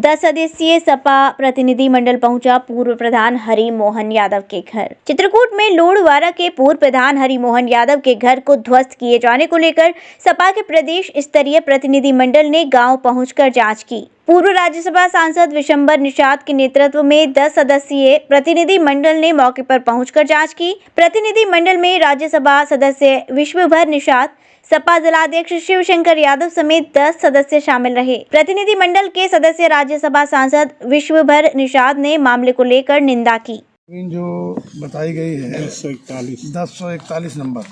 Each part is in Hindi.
10 सदस्यीय सपा प्रतिनिधि मंडल पहुंचा पूर्व प्रधान हरि मोहन यादव के घर। चित्रकूट में लोहरवाड़ा के पूर्व प्रधान हरि मोहन यादव के घर को ध्वस्त किए जाने को लेकर सपा के प्रदेश स्तरीय प्रतिनिधि मंडल ने गांव पहुंचकर जांच की। पूर्व राज्यसभा सांसद विशंबर निषाद के नेतृत्व में 10 सदस्यीय प्रतिनिधि मंडल ने मौके पर पहुंचकर जांच की। प्रतिनिधि मंडल में राज्यसभा सदस्य विशंबर निषाद, सपा जिलाध्यक्ष शिवशंकर यादव समेत 10 सदस्य शामिल रहे। प्रतिनिधि मंडल के सदस्य राज्यसभा सांसद विशंबर निषाद ने मामले को लेकर निंदा की। जो बताई गई है 1041 नंबर,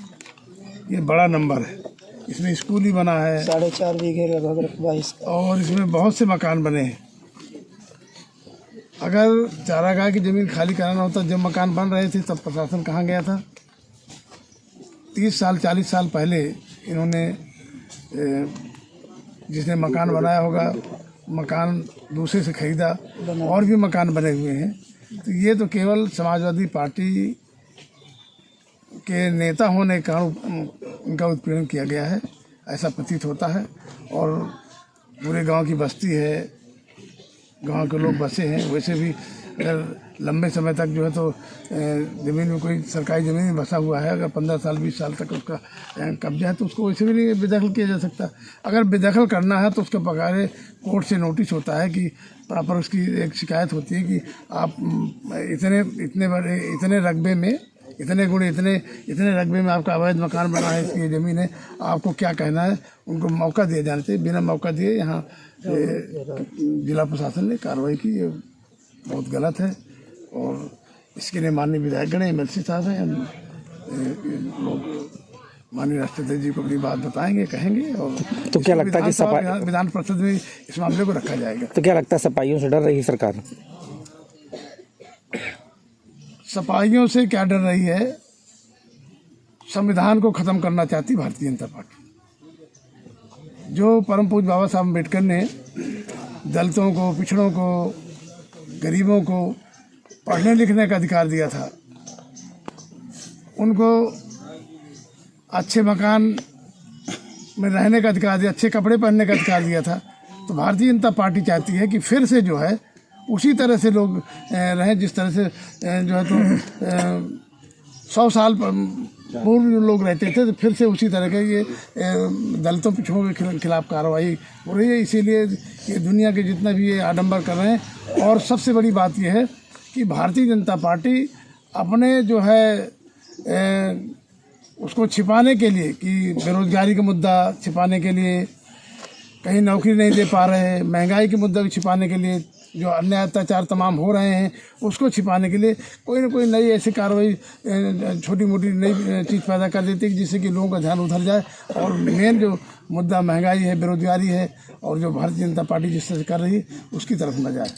ये बड़ा नंबर है। इसमें स्कूल ही बना है 4.5 बीघे लगभग रकबा इसका, और इसमें बहुत से मकान बने हैं। अगर चारागाह की ज़मीन खाली कराना होता, जब मकान बन रहे थे तब प्रशासन कहाँ गया था? 30 साल 40 साल पहले इन्होंने जिसने मकान बनाया होगा, मकान दूसरे से खरीदा, और भी मकान बने हुए हैं। तो ये तो केवल समाजवादी पार्टी के नेता होने के कारण उनका उत्पीड़न किया गया है, ऐसा प्रतीत होता है। और पूरे गांव की बस्ती है, गांव के लोग बसे हैं। वैसे भी अगर लंबे समय तक जो है तो ज़मीन में कोई सरकारी ज़मीन में बसा हुआ है, अगर 15 साल 20 साल तक उसका कब्जा है तो उसको वैसे भी नहीं बेदखल किया जा सकता। अगर बेदखल करना है तो उसका बकायदे कोर्ट से नोटिस होता है कि प्रॉपर उसकी एक शिकायत होती है कि आप इतने रकबे में, इतने गुणे इतने रकबे में आपका अवैध मकान बना है, इसकी ज़मीन है, आपको क्या कहना है। उनको मौका दिए जाने चाहिए। बिना मौका दिए यहाँ जिला प्रशासन ने कार्रवाई की, ये बहुत गलत है। और इसके लिए माननीय विधायकगण MLC साहब हैं, लोग माननीय राष्ट्रपति जी को अपनी बात बताएंगे, कहेंगे। और तो क्या लगता है कि सपा विधान परिषद में इस मामले को रखा जाएगा? तो क्या लगता है सपाइयों से डर रही है सरकार? सपाइयों से क्या डर रही है? संविधान को खत्म करना चाहती भारतीय जनता पार्टी। जो परम पूज्य बाबा साहब अम्बेडकर ने दलितों को, पिछड़ों को, गरीबों को पढ़ने लिखने का अधिकार दिया था, उनको अच्छे मकान में रहने का अधिकार दिया, अच्छे कपड़े पहनने का अधिकार दिया था। तो भारतीय जनता पार्टी चाहती है कि फिर से जो है उसी तरह से लोग रहें जिस तरह से जो है तो 100 साल पूर्व जो लोग रहते थे, तो फिर से उसी तरह के ये दलितों पिछड़ों के खिलाफ कार्रवाई हो रही है। इसीलिए ये दुनिया के जितना भी ये आडंबर कर रहे हैं। और सबसे बड़ी बात यह है कि भारतीय जनता पार्टी अपने जो है उसको छिपाने के लिए, कि बेरोजगारी का मुद्दा छिपाने के लिए, कहीं नौकरी नहीं दे पा रहे हैं, महंगाई के मुद्दे को छिपाने के लिए, जो अन्याय अत्याचार तमाम हो रहे हैं उसको छिपाने के लिए कोई ना कोई नई ऐसी कार्रवाई, छोटी मोटी नई चीज़ पैदा कर देती है जिससे कि लोगों का ध्यान उधर जाए और मेन जो मुद्दा महंगाई है, बेरोजगारी है, और जो भारतीय जनता पार्टी जिस तरह से कर रही है उसकी तरफ न जाए।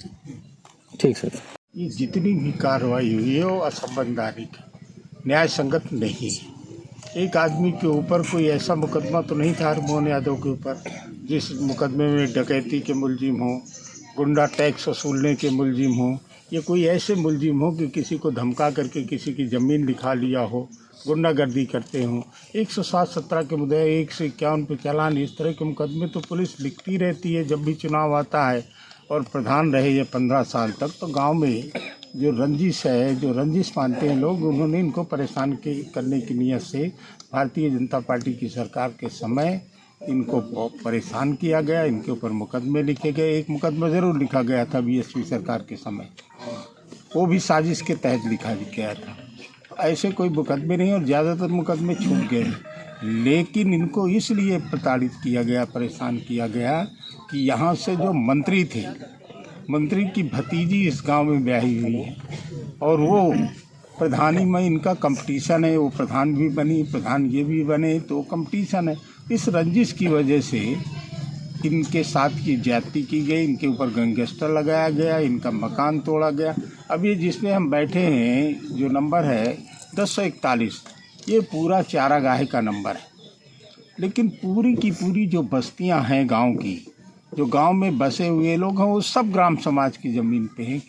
ठीक सर। ये जितनी भी कार्रवाई हुई है वो असंवैधानिक, न्याय संगत नहीं है। एक आदमी के ऊपर कोई ऐसा मुकदमा तो नहीं था हरि मोहन यादव के ऊपर जिस मुकदमे में डकैती के मुलजिम हो, गुंडा टैक्स वसूलने के मुलजिम हो, ये कोई ऐसे मुलजिम हो कि किसी को धमका करके किसी की ज़मीन लिखा लिया हो, गुंडागर्दी करते हों। 107-17 के मुद्दे, 151 पे चालान, इस तरह के मुकदमे तो पुलिस लिखती रहती है जब भी चुनाव आता है। और प्रधान रहे ये 15 साल तक, तो गांव में जो रंजिश है, जो रंजिश मानते हैं लोग, उन्होंने इनको परेशान करने की नीयत से भारतीय जनता पार्टी की सरकार के समय इनको परेशान किया गया, इनके ऊपर मुकदमे लिखे गए। एक मुकदमा ज़रूर लिखा गया था BSP सरकार के समय, वो भी साजिश के तहत लिखा गया था। ऐसे कोई मुकदमे नहीं, और ज़्यादातर मुकदमे छूट गए। लेकिन इनको इसलिए प्रताड़ित किया गया, परेशान किया गया कि यहाँ से जो मंत्री थे, मंत्री की भतीजी इस गांव में ब्याही हुई है, और वो प्रधानी में इनका कंपटीशन है। वो प्रधान भी बनी, प्रधान ये भी बने, तो कंपटीशन है। इस रंजिश की वजह से इनके साथ की ज्यादती की गई, इनके ऊपर गैंगस्टर लगाया गया, इनका मकान तोड़ा गया। अब ये जिसमें हम बैठे हैं, जो नंबर है 1041, ये पूरा चारागाह का नंबर है। लेकिन पूरी की पूरी जो बस्तियां हैं गांव की, जो गांव में बसे हुए लोग हैं, वो सब ग्राम समाज की ज़मीन पे हैं।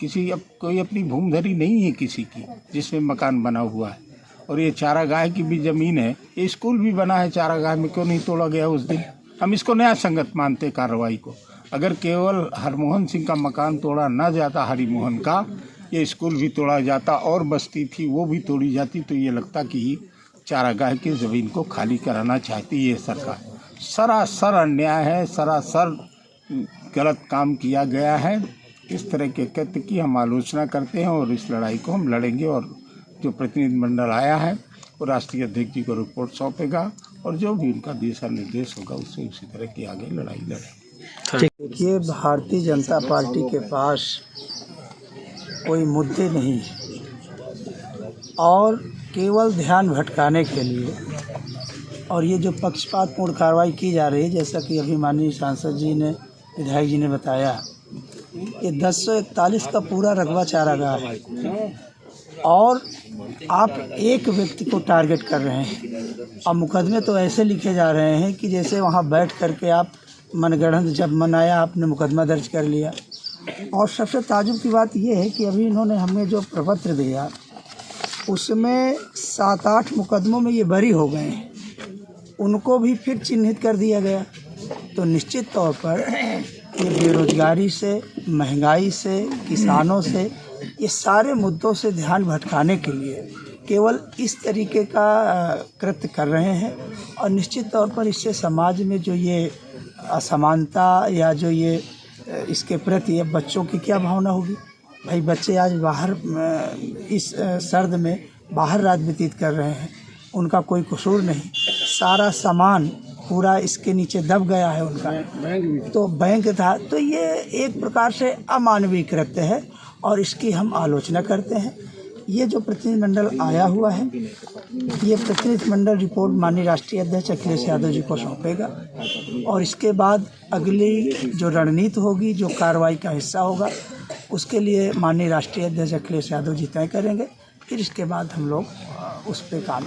कोई अपनी भूमधरी नहीं है किसी की जिसमें मकान बना हुआ है। और ये चारागाह की भी ज़मीन है, ये स्कूल भी बना है चारागाह में, क्यों नहीं तोड़ा गया उस दिन? हम इसको न्याय संगत मानते कार्रवाई को। अगर केवल हरमोहन सिंह का मकान तोड़ा ना जाता, हरिमोहन का, ये स्कूल भी तोड़ा जाता और बस्ती थी वो भी तोड़ी जाती, तो ये लगता कि चारागाह की ज़मीन को खाली कराना चाहती है सरकार। सरासर अन्याय है, सरासर गलत काम किया गया है। इस तरह के कृत्य की हम आलोचना करते हैं और इस लड़ाई को हम लड़ेंगे। और जो प्रतिनिधिमंडल आया है वो राष्ट्रीय अध्यक्ष जी को रिपोर्ट सौंपेगा और जो भी उनका दिशा निर्देश होगा उससे उसी तरह की आगे लड़ाई लड़ेंगे। देखिए, भारतीय जनता पार्टी के पास कोई मुद्दे नहीं है और केवल ध्यान भटकाने के लिए और ये जो पक्षपातपूर्ण कार्रवाई की जा रही है, जैसा कि अभी माननीय सांसद जी ने, विधायक जी ने बताया, ये 1041 का पूरा रकबा चारागाह है और आप एक व्यक्ति को टारगेट कर रहे हैं और मुकदमे तो ऐसे लिखे जा रहे हैं कि जैसे वहाँ बैठ करके आप मनगढ़ंत जब मन आया आपने मुकदमा दर्ज कर लिया। और सबसे ताजुब की बात यह है कि अभी इन्होंने हमें जो प्रपत्र दिया उसमें 7-8 मुकदमों में ये बरी हो गए हैं, उनको भी फिर चिन्हित कर दिया गया। तो निश्चित तौर पर ये बेरोजगारी से, महंगाई से, किसानों से, ये सारे मुद्दों से ध्यान भटकाने के लिए केवल इस तरीके का कृत्य कर रहे हैं। और निश्चित तौर पर इससे समाज में जो ये असमानता या जो ये इसके प्रति बच्चों की क्या भावना होगी। भाई बच्चे आज बाहर इस सर्द में बाहर रात व्यतीत कर रहे हैं, उनका कोई कसूर नहीं, सारा सामान पूरा इसके नीचे दब गया है उनका, तो बैंक था। तो ये एक प्रकार से अमानवीय कृत्य है और इसकी हम आलोचना करते हैं। ये जो प्रतिनिधिमंडल आया हुआ है, ये प्रतिनिधिमंडल रिपोर्ट माननीय राष्ट्रीय अध्यक्ष अखिलेश यादव जी को सौंपेगा और इसके बाद अगली जो रणनीति होगी, जो कार्रवाई का हिस्सा होगा, उसके लिए माननीय राष्ट्रीय अध्यक्ष अखिलेश यादव जी तय करेंगे। फिर इसके बाद हम लोग उस पर काम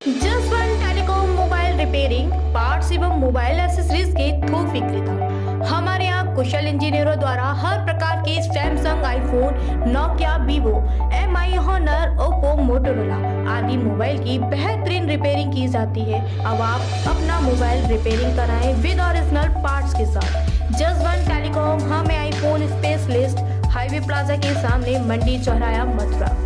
Jaswant telecom mobile repairing, parts एवं मोबाइल एक्सेसरीज के थोक विक्रेता। हमारे यहाँ कुशल इंजीनियरों द्वारा हर प्रकार के Samsung, iPhone, Nokia, Vivo, MI, Honor, Oppo, Motorola आदि मोबाइल की बेहतरीन रिपेयरिंग की जाती है। अब आप अपना मोबाइल रिपेयरिंग कराएं विद ओरिजिनल पार्ट्स के साथ। जसवंत टेलीकॉम, हमें आईफोन स्पेशलिस्ट, हाईवे प्लाजा के सामने, मंडी चौराया, मथुरा।